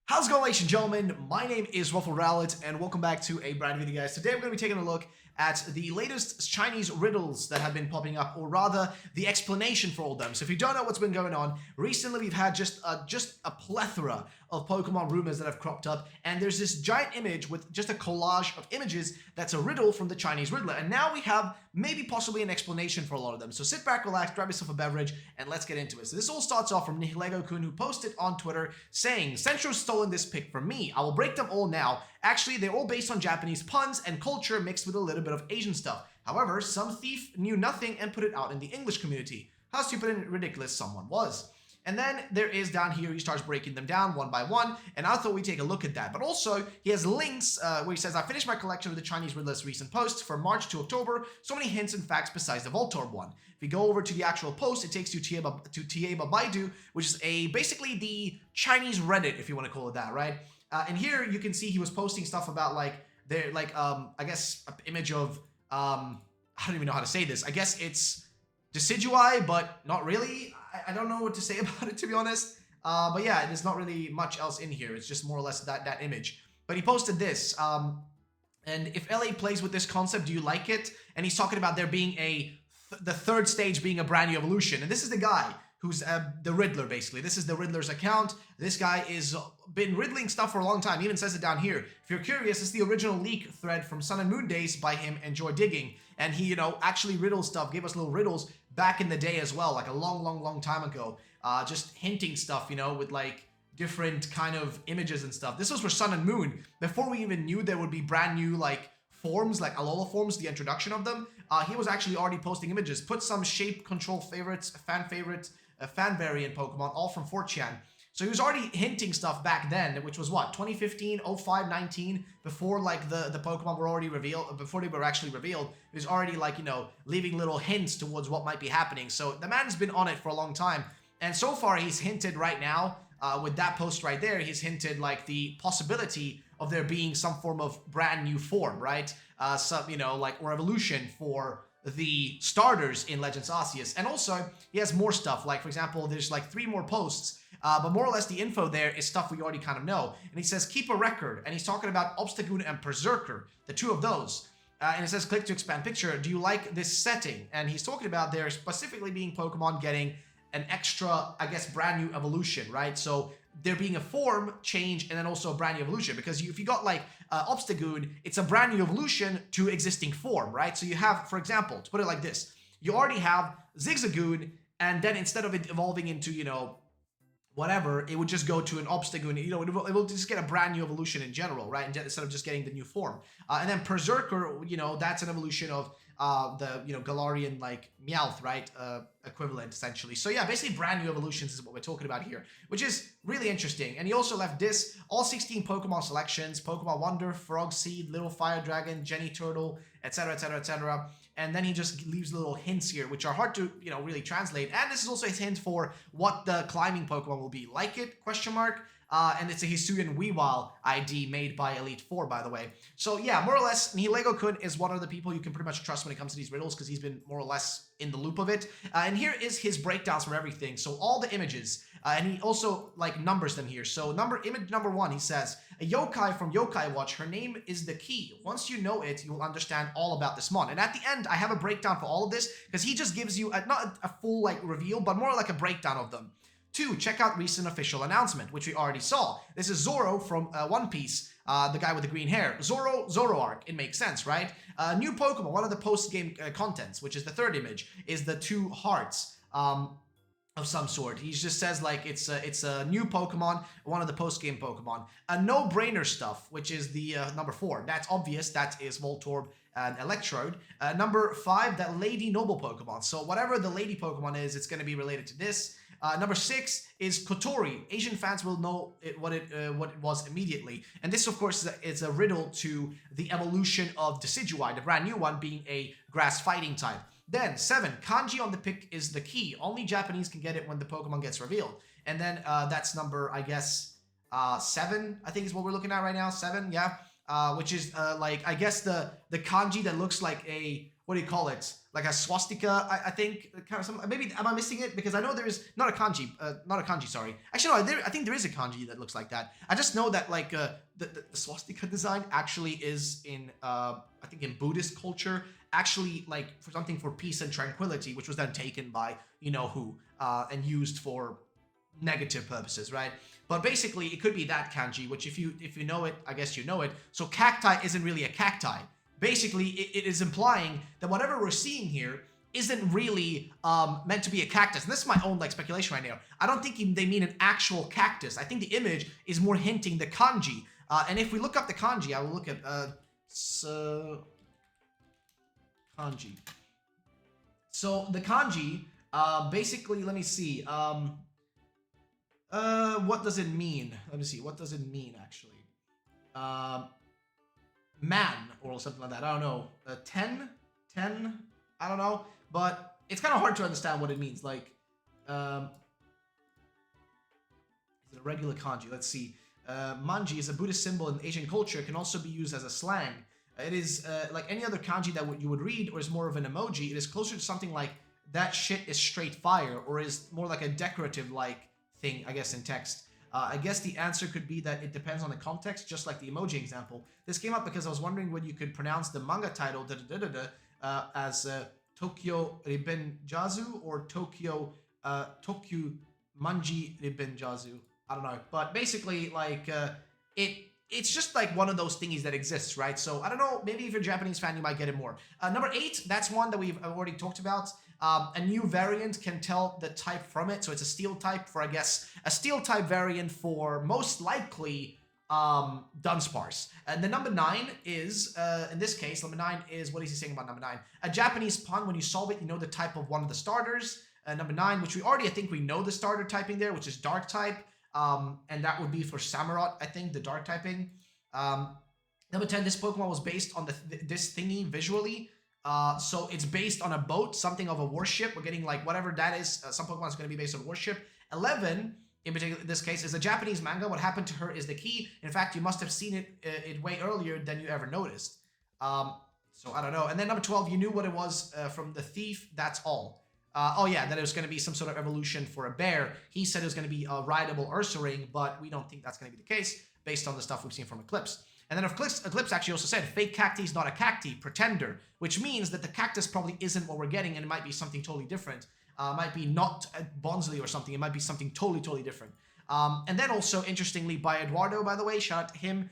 How's it going, ladies and gentlemen? My name is Ruffle Rowlet, and welcome back to a brand new video, guys. Today we're going to be taking a look at the latest Chinese riddles that have been popping up, or rather, the explanation for all of them. So if you don't know what's been going on, recently we've had just a plethora of Pokemon rumors that have cropped up, and there's this giant image with just a collage of images that's a riddle from the Chinese Riddler, and now we have maybe possibly an explanation for a lot of them. So sit back, relax, grab yourself a beverage, and let's get into it. So this all starts off from Nihilego-kun, who posted on Twitter saying, "Centro's stolen this pic from me. I will break them all now. Actually, they're all based on Japanese puns and culture mixed with a little bit of Asian stuff. However, some thief knew nothing and put it out in the English community. How stupid and ridiculous someone was." And then there is down here, he starts breaking them down one by one, and I thought we'd take a look at that. But also, he has links where he says, "I finished my collection of the Chinese Riddler's recent posts from March to October. So many hints and facts besides the Voltorb one." If you go over to the actual post, it takes you to Tieba Baidu, which is basically the Chinese Reddit, if you want to call it that, right? And here you can see he was posting stuff about I guess an image of I don't even know how to say this. I guess it's Decidui, but not really. I don't know what to say about it, to be honest. But yeah, there's not really much else in here. It's just more or less that image. But he posted this. And if LA plays with this concept, do you like it? And he's talking about there being the third stage being a brand new evolution. And this is the guy who's the Riddler, basically. This is the Riddler's account. This guy is been riddling stuff for a long time. He even says it down here. If you're curious, it's the original leak thread from Sun and Moon days by him. Enjoy digging. And he, actually riddled stuff, gave us little riddles back in the day as well, like a long time ago. Just hinting stuff, with like different kind of images and stuff. This was for Sun and Moon. Before we even knew there would be brand new like forms, like Alola forms, the introduction of them. He was actually already posting images. Put some shape control favorites, fan variant Pokemon, all from 4chan. So he was already hinting stuff back then, which was what, 2015, 05, 19, before like the Pokemon were already revealed, before they were actually revealed. He was already like, leaving little hints towards what might be happening. So the man's been on it for a long time. And so far he's hinted right now, with that post right there, he's hinted like the possibility of there being some form of brand new form, right? Or evolution for the starters in Legends Arceus. And also, he has more stuff. Like, for example, there's like 3 more posts, but more or less the info there is stuff we already kind of know. And he says, keep a record. And he's talking about Obstagoon and Berserker, the 2 of those. And it says, click to expand picture. Do you like this setting? And he's talking about there specifically being Pokemon getting an extra, I guess, brand new evolution, right? So there being a form change and then also a brand new evolution, because if you got like Obstagoon, it's a brand new evolution to existing form, right? So you have, for example, to put it like this, you already have Zigzagoon, and then instead of it evolving into, whatever, it would just go to an Obstagoon, it will just get a brand new evolution in general, right? Instead of just getting the new form. And then Berserker, that's an evolution of the Galarian like Meowth, right, equivalent essentially. So yeah, basically brand new evolutions is what we're talking about here, which is really interesting. And he also left this, all 16 Pokemon selections, Pokemon Wonder, Frog Seed, Little Fire Dragon, Jenny Turtle, etc, etc, etc. And then he just leaves little hints here, which are hard to really translate. And this is also his hint for what the climbing Pokemon will be. Like it, question mark. And it's a Hisuian Weavile ID made by Elite Four, by the way. So yeah, more or less, Nihilego-kun is one of the people you can pretty much trust when it comes to these riddles, because he's been more or less in the loop of it. And here is his breakdowns for everything. So all the images, and he also like numbers them here. So image number 1, he says, a yokai from Yokai Watch, her name is the key. Once you know it, you will understand all about this mon. And at the end, I have a breakdown for all of this, because he just gives you not a full like reveal, but more like a breakdown of them. 2, check out recent official announcement, which we already saw. This is Zoro from One Piece, the guy with the green hair. Zoroark, it makes sense, right? New Pokemon, one of the post-game contents, which is the 3rd image, is the 2 hearts of some sort. He just says like it's a new Pokemon, one of the post-game Pokemon. A no-brainer stuff, which is the number 4. That's obvious, that is Voltorb and Electrode. Number 5, that Lady Noble Pokemon. So whatever the Lady Pokemon is, it's going to be related to this. Number 6 is Kotori. Asian fans will know what it was immediately. And this, of course, is a riddle to the evolution of Decidui, the brand new one being a grass fighting type. Then 7, kanji on the pic is the key. Only Japanese can get it when the Pokemon gets revealed. And then that's number, I guess, 7, I think is what we're looking at right now. 7, yeah. Which is I guess the kanji that looks like a, what do you call it? like a swastika, I think, kind of some. Maybe am I missing it? Because I know there is not a kanji, sorry. Actually, no, I think there is a kanji that looks like that. I just know that like the swastika design actually is in I think in Buddhist culture, actually like for something for peace and tranquility, which was then taken by you know who and used for negative purposes, right? But basically, it could be that kanji, which if you know it, I guess you know it. So cacti isn't really a cacti. Basically, it is implying that whatever we're seeing here isn't really meant to be a cactus. And this is my own like speculation right now. I don't think they mean an actual cactus. I think the image is more hinting the kanji. And if we look up the kanji, I will look at kanji. So the kanji, basically, let me see. What does it mean? Let me see. What does it mean actually? Man or something like that. I don't know. 10? I don't know. But it's kind of hard to understand what it means. Like, is it a regular kanji? Let's see. Manji is a Buddhist symbol in Asian culture. It can also be used as a slang. It is like any other kanji that you would read, or is more of an emoji. It is closer to something like that shit is straight fire, or is more like a decorative like thing, I guess, in text. I guess the answer could be that it depends on the context, just like the emoji example. This came up because I was wondering when you could pronounce the manga title as Tokyo Ribenjazu or Tokyo Manji Ribenjazu. I don't know, but basically, like it's just like one of those thingies that exists, right? So I don't know. Maybe if you're a Japanese fan, you might get it more. Number 8, that's one that we've already talked about. A new variant can tell the type from it. So it's a steel type for, I guess, a steel type variant for most likely Dunsparce. And the number 9 is, in this case, number 9 is, what is he saying about number 9? A Japanese pun. When you solve it, you know the type of one of the starters. Number 9, which we already, I think we know the starter typing there, which is dark type. And that would be for Samurott, I think, the dark typing. Number 10, this Pokemon was based on this thingy visually. So it's based on a boat, something of a warship. We're getting like whatever that is. Some Pokemon is going to be based on warship. 11, in particular, this case, is a Japanese manga. What happened to her is the key. In fact, you must have seen it way earlier than you ever noticed. So I don't know. And then number 12, you knew what it was from the thief. That's all. Oh yeah, that it was going to be some sort of evolution for a bear. He said it was going to be a rideable Ursaring, but we don't think that's going to be the case based on the stuff we've seen from Eclipse. And then Eclipse actually also said, fake cacti is not a cacti, pretender, which means that the cactus probably isn't what we're getting, and it might be something totally different. Might be not a Bonsley or something. It might be something totally different. And then also, interestingly, by Eduardo, by the way, shout out to him.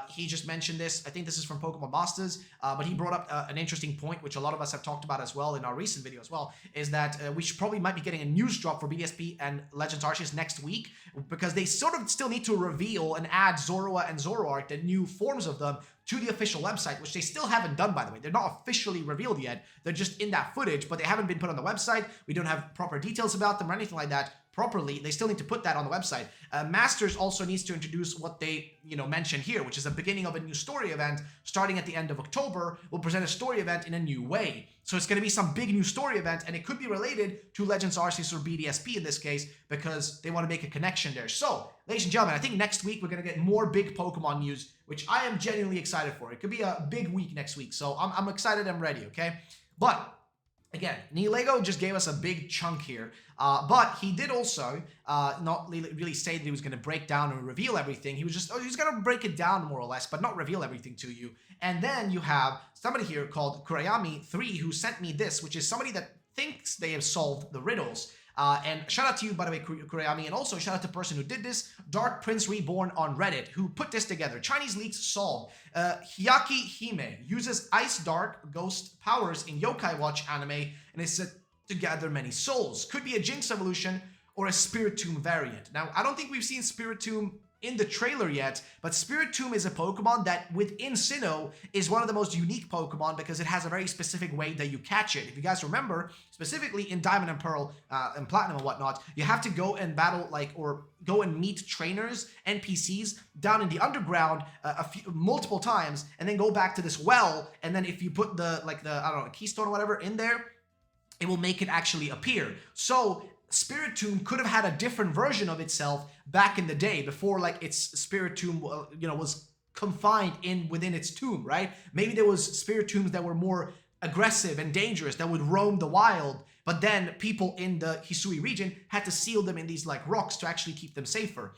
He just mentioned this. I think this is from Pokemon Masters, but he brought up an interesting point, which a lot of us have talked about as well in our recent video as well, is that we probably might be getting a news drop for BDSP and Legends Arceus next week, because they sort of still need to reveal and add Zorua and Zoroark, the new forms of them, to the official website, which they still haven't done, by the way. They're not officially revealed yet. They're just in that footage, but they haven't been put on the website. We don't have proper details about them or anything like that properly. They still need to put that on the website. Masters also needs to introduce what they, mention here, which is the beginning of a new story event starting at the end of October. Will present a story event in a new way. So it's going to be some big new story event, and it could be related to Legends Arceus or BDSP in this case, because they want to make a connection there. So, ladies and gentlemen, I think next week we're going to get more big Pokemon news, which I am genuinely excited for. It could be a big week next week, so I'm excited. I'm ready, okay? But again, Nilego just gave us a big chunk here, but he did also not really say that he was going to break down and reveal everything. He was just, he's going to break it down more or less, but not reveal everything to you. And then you have somebody here called Kurayami3 who sent me this, which is somebody that thinks they have solved the riddles. And shout out to you, by the way, Kurayami, and also shout out to the person who did this, Dark Prince Reborn on Reddit, who put this together. Chinese leaks solved. Hyaki Hime uses Ice Dark Ghost powers in Yokai Watch anime and is said to gather many souls. Could be a Jinx evolution or a Spiritomb variant. Now, I don't think we've seen Spiritomb in the trailer yet, but Spiritomb is a Pokemon that within Sinnoh is one of the most unique Pokemon because it has a very specific way that you catch it. If you guys remember, specifically in Diamond and Pearl and Platinum and whatnot, you have to go and battle or go and meet trainers, NPCs down in the underground multiple times, and then go back to this well, and then if you put I don't know, a keystone or whatever in there, it will make it actually appear. So Spiritomb could have had a different version of itself back in the day before its Spiritomb was confined within its tomb, right? Maybe there was Spiritombs that were more aggressive and dangerous that would roam the wild, but then people in the Hisui region had to seal them in these like rocks to actually keep them safer.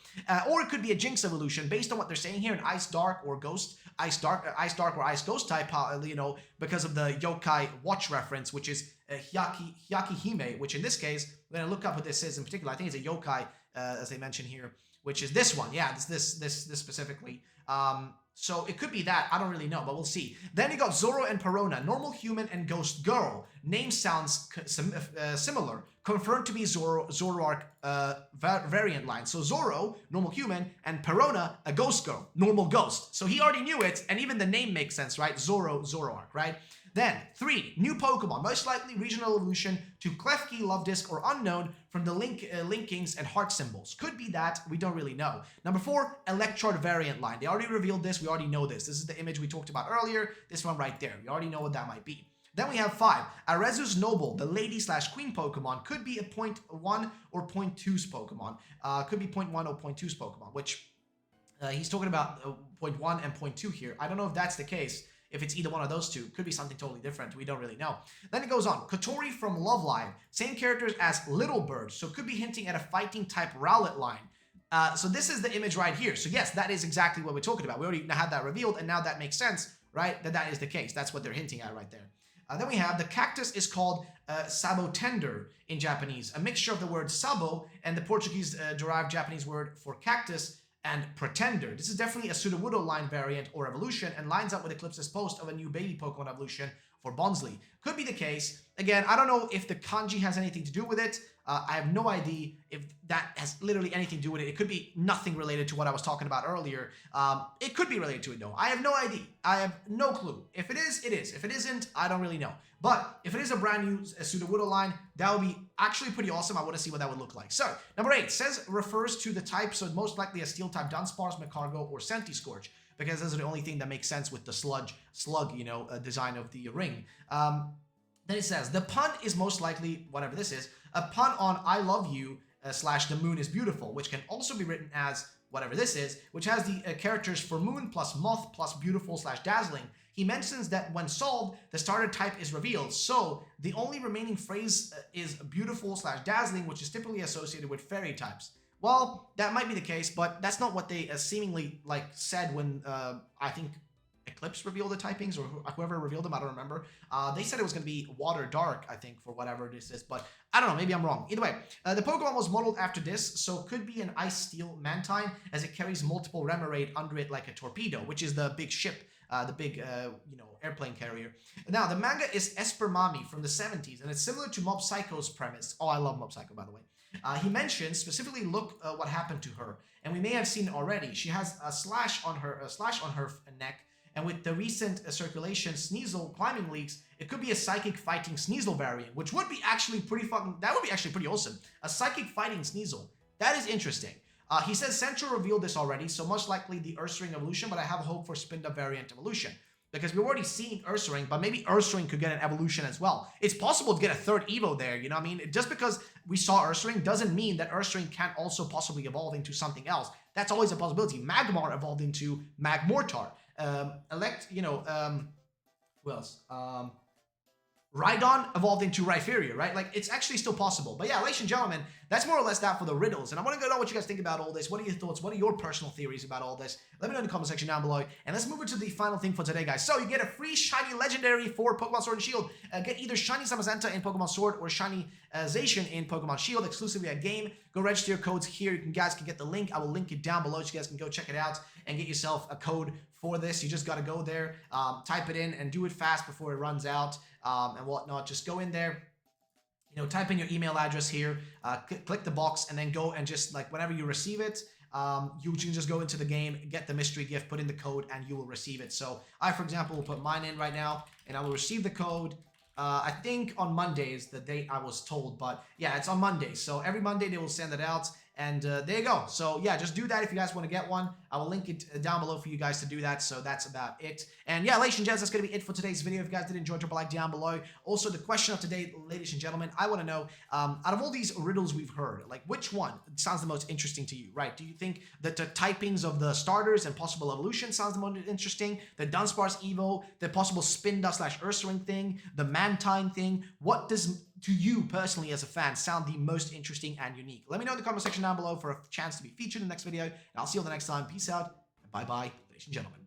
Or it could be a Jinx evolution based on what they're saying here, an Ice Dark or Ghost, Ice Dark or Ice Ghost type, you know, because of the Yokai Watch reference, which is Hyaki Hime, which in this case, we're gonna look up what this is in particular. I think it's a Yokai, as they mention here, which is this one. Yeah, this specifically. So it could be that. I don't really know, but we'll see. Then you got Zoro and Perona, normal human and ghost girl. Name sounds similar. Confirmed to be Zoroark variant line. So Zoro, normal human, and Perona, a ghost girl, normal ghost. So he already knew it, and even the name makes sense, right? Zoroark, right? Then, 3, new Pokemon, most likely regional evolution to Klefki, Love Disc, or Unknown from the Linkings and heart symbols. Could be that, we don't really know. Number 4, Electrode variant line. They already revealed this, we already know this. This is the image we talked about earlier, this one right there. We already know what that might be. Then we have 5, Arezu's Noble, the lady/queen Pokemon, could be a 0.1 or 0.2's Pokemon. Could be 0.1 or 0.2's Pokemon, which he's talking about 0.1 and 0.2 here. I don't know if that's the case. If it's either one of those two, could be something totally different. We don't really know. Then it goes on. Kotori from Love Line. Same characters as Little Bird. So could be hinting at a fighting type Rowlet line. So this is the image right here. So yes, that is exactly what we're talking about. We already had that revealed, and now that makes sense, right? That is the case. That's what they're hinting at right there. Then we have the cactus is called Sabo Tender in Japanese. A mixture of the word Sabo and the Portuguese derived Japanese word for cactus and Pretender. This is definitely a Sudowoodo line variant or evolution and lines up with Eclipse's post of a new baby Pokemon evolution for Bonsly. Could be the case. Again, I don't know if the kanji has anything to do with it. I have no idea if that has literally anything to do with it. It could be nothing related to what I was talking about earlier. It could be related to it though. I have no idea. I have no clue. If it is, it is. If it isn't, I don't really know. But if it is a brand new Sudowoodo line, that would be actually pretty awesome. I want to see what that would look like. So, number 8 says refers to the type, so most likely a steel type Dunsparce, Magcargo, or Centiskorch, because those are the only thing that makes sense with the slug, you know, design of the ring. Then it says, the pun is most likely, whatever this is, a pun on I love you / the moon is beautiful, which can also be written as whatever this is, which has the characters for moon plus moth plus beautiful / dazzling. He mentions that when solved, the starter type is revealed. So the only remaining phrase is beautiful / dazzling, which is typically associated with fairy types. Well, that might be the case, but that's not what they seemingly like said when I think Eclipse revealed the typings, or whoever revealed them, I don't remember. They said it was going to be Water Dark, I think, for whatever this is, but I don't know, maybe I'm wrong. Either way, the Pokemon was modeled after this, so could be an Ice Steel Mantine, as it carries multiple Remoraid under it like a torpedo, which is the big ship, the big, you know, airplane carrier. Now, the manga is Espermami from the 70s, and it's similar to Mob Psycho's premise. Oh, I love Mob Psycho, by the way. He mentions specifically, look what happened to her, and we may have seen it already. She has a slash on her neck. And with the recent circulation Sneasel climbing leaks, it could be a psychic fighting Sneasel variant, which would be actually pretty that would be actually pretty awesome. A psychic fighting Sneasel. That is interesting. He says Central revealed this already, so most likely the Ursaring evolution, but I have a hope for Spinda variant evolution. Because we've already seen Ursaring, but maybe Ursaring could get an evolution as well. It's possible to get a third Evo there, you know what I mean? Just because we saw Ursaring doesn't mean that Ursaring can't also possibly evolve into something else. That's always a possibility. Magmar evolved into Magmortar. Who else? Rhydon evolved into Rhypheria, right? Like, it's actually still possible. But yeah, ladies and gentlemen, that's more or less that for the riddles. And I want to know what you guys think about all this. What are your thoughts? What are your personal theories about all this? Let me know in the comment section down below. And let's move into the final thing for today, guys. So you get a free Shiny Legendary for Pokemon Sword and Shield. Get either Shiny Samazenta in Pokemon Sword or Shiny Zacian in Pokemon Shield, exclusively at game. Go register your codes here. You guys can get the link. I will link it down below so you guys can go check it out and get yourself a code for this. You just got to go there, type it in, and do it fast before it runs out and whatnot. Just go in there, you know, type in your email address here, click the box, and then go and just, like, whenever you receive it, you can just go into the game, get the mystery gift, put in the code, and you will receive it. So I, for example, will put mine in right now, and I will receive the code. I think on Monday is the date I was told, but yeah, it's on Monday. So every Monday they will send it out, And there you go. So yeah, just do that if you guys want to get one. I will link it down below for you guys to do that. So that's about it. And yeah, ladies and gents, that's going to be it for today's video. If you guys did enjoy, drop a like down below. Also, the question of today, ladies and gentlemen, I want to know, out of all these riddles we've heard, like which one sounds the most interesting to you, right? Do you think that the typings of the starters and possible evolution sounds the most interesting? The Dunsparce Evo, the possible Spin Dust / Ursaring thing, the Mantine thing? What does, to you personally as a fan, sound the most interesting and unique? Let me know in the comment section down below for a chance to be featured in the next video. And I'll see you all the next time. Peace out, and bye-bye, ladies and gentlemen.